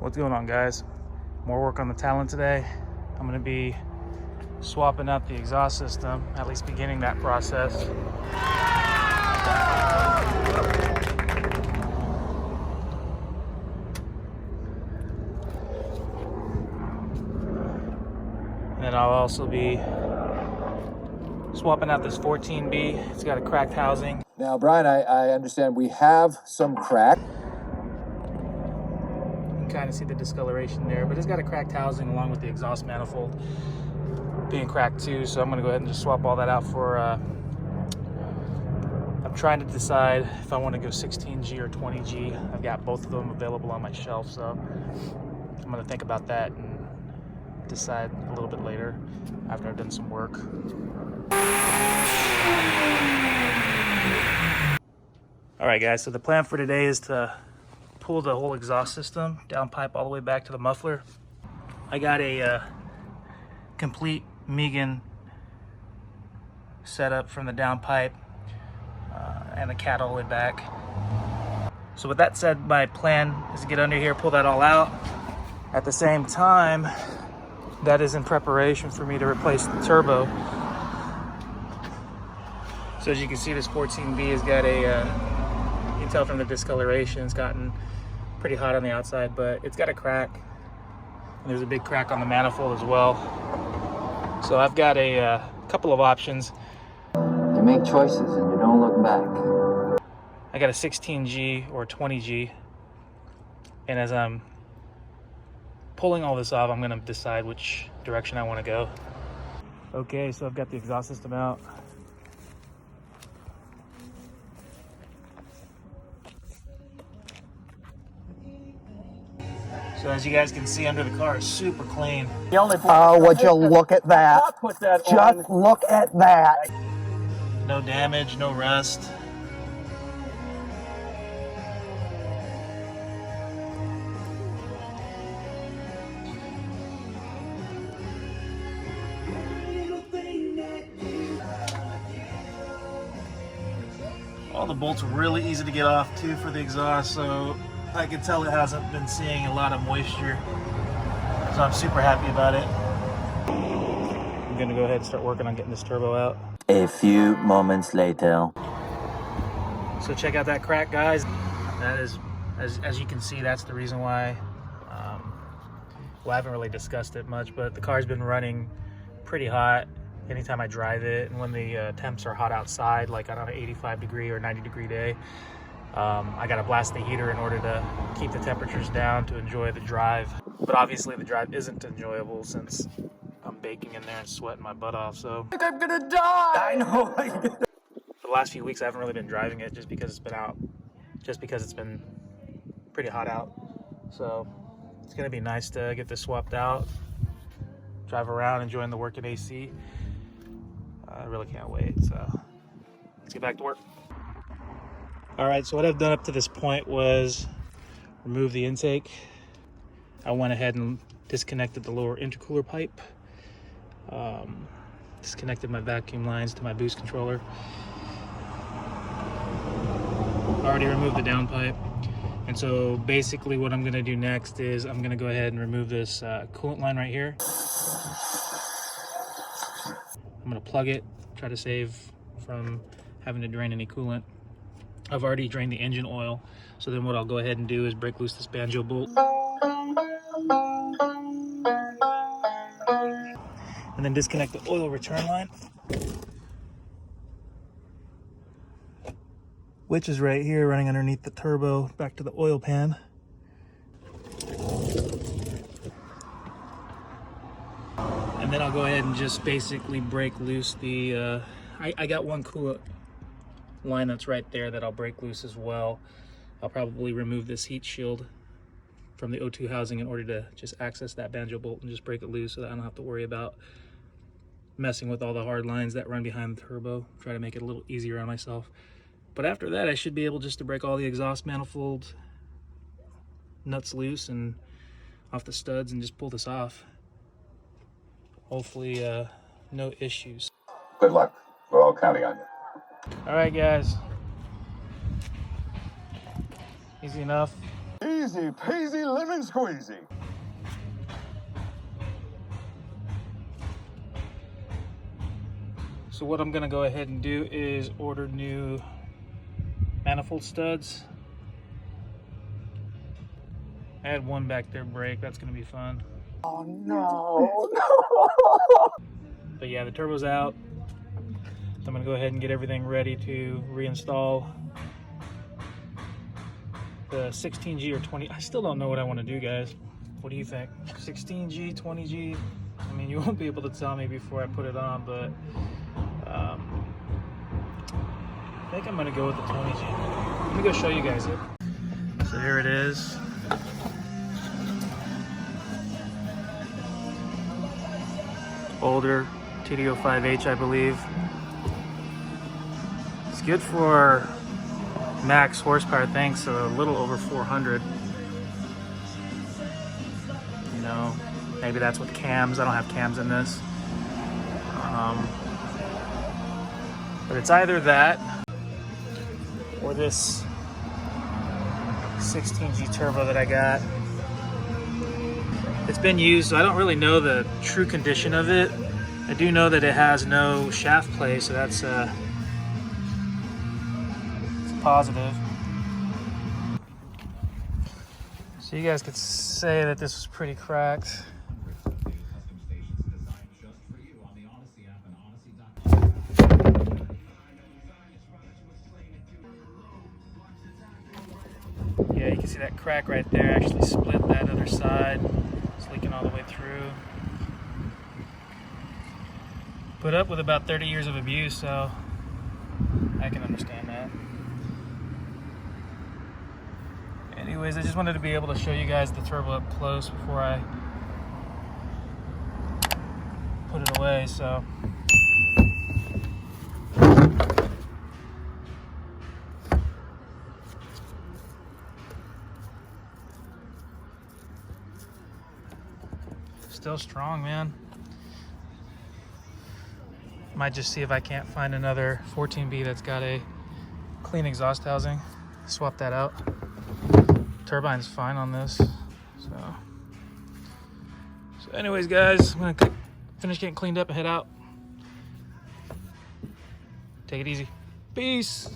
What's going on, guys? More work on the Talon today. I'm going to be swapping out the exhaust system, at least beginning that process. And then I'll also be swapping out this 14B. It's got a cracked housing. Now, Brian, I understand we have some crack. Kind of see the discoloration there, but it's got a cracked housing along with the exhaust manifold being cracked too, so I'm going to go ahead and just swap all that out for I'm trying to decide if I want to go 16G or 20G. I've got both of them available on my shelf, so I'm going to think about that and decide a little bit later after I've done some work. All right, guys, so the plan for today is to pull the whole exhaust system down pipe all the way back to the muffler. I got a complete Megan setup from the downpipe and the cat all the way back. So with that said, my plan is to get under here, pull that all out. At the same time, that is in preparation for me to replace the turbo. So as you can see, this 14B has got a, you can tell from the discoloration, it's gotten pretty hot on the outside, but it's got a crack. And there's a big crack on the manifold as well. So I've got a couple of options. You make choices and you don't look back. I got a 16G or 20G. And as I'm pulling all this off, I'm gonna decide which direction I wanna go. Okay, so I've got the exhaust system out. So as you guys can see, under the car is super clean. Oh, would you look at that? Just look at that. No damage, no rust. All the bolts are really easy to get off too for the exhaust, so I can tell it hasn't been seeing a lot of moisture, so I'm super happy about it. I'm gonna go ahead and start working on getting this turbo out. A few moments later. So check out that crack, guys. That is, as you can see, that's the reason why, well, I haven't really discussed it much, but the car's been running pretty hot anytime I drive it, and when the temps are hot outside, like on an 85 degree or 90 degree day, I gotta blast the heater in order to keep the temperatures down to enjoy the drive. But obviously the drive isn't enjoyable since I'm baking in there and sweating my butt off, so. I'm gonna die! I know. For the last few weeks I haven't really been driving it just because it's been out, just because it's been pretty hot out. So it's gonna be nice to get this swapped out, drive around, enjoying the working AC. I really can't wait, so let's get back to work. All right, so what I've done up to this point was remove the intake. I went ahead and disconnected the lower intercooler pipe, disconnected my vacuum lines to my boost controller. Already removed the downpipe. And so basically what I'm gonna do next is I'm gonna go ahead and remove this coolant line right here. I'm gonna plug it, try to save from having to drain any coolant. I've already drained the engine oil, so then what I'll go ahead and do is break loose this banjo bolt. And then disconnect the oil return line, which is right here running underneath the turbo back to the oil pan. And then I'll go ahead and just basically break loose the, I got one coolant line that's right there that I'll break loose as well. I'll probably remove this heat shield from the O2 housing in order to just access that banjo bolt and just break it loose so that I don't have to worry about messing with all the hard lines that run behind the turbo. Try to make it a little easier on myself. But after that, I should be able just to break all the exhaust manifold nuts loose and off the studs and just pull this off. Hopefully no issues. Good luck. We're all counting on you. All right, guys. Easy enough. Easy peasy lemon squeezy. So what I'm gonna go ahead and do is order new manifold studs. I had one back there break, that's gonna be fun. Oh no. But yeah, the turbo's out. So I'm gonna go ahead and get everything ready to reinstall the 16G or 20. I still don't know what I want to do, guys. What do you think? 16G, 20G? I mean, you won't be able to tell me before I put it on, but I think I'm gonna go with the 20G. Let me go show you guys it. So here it is. Older TD05H, I believe. It's good for max horsepower, thanks, a little over 400. You know, maybe that's with cams. I don't have cams in this. But it's either that or this 16G turbo that I got. It's been used, so I don't really know the true condition of it. I do know that it has no shaft play, so that's it's a positive. So you guys could say that this was pretty cracked. Yeah, you can see that crack right there actually split that other side. It's leaking all the way through. Put up with about 30 years of abuse, so I can understand that. Anyways, I just wanted to be able to show you guys the turbo up close before I put it away, so. Still strong, man. Might just see if I can't find another 14B that's got a clean exhaust housing. Swap that out. Turbine's fine on this. So anyways, guys, I'm gonna finish getting cleaned up and head out. Take it easy. Peace.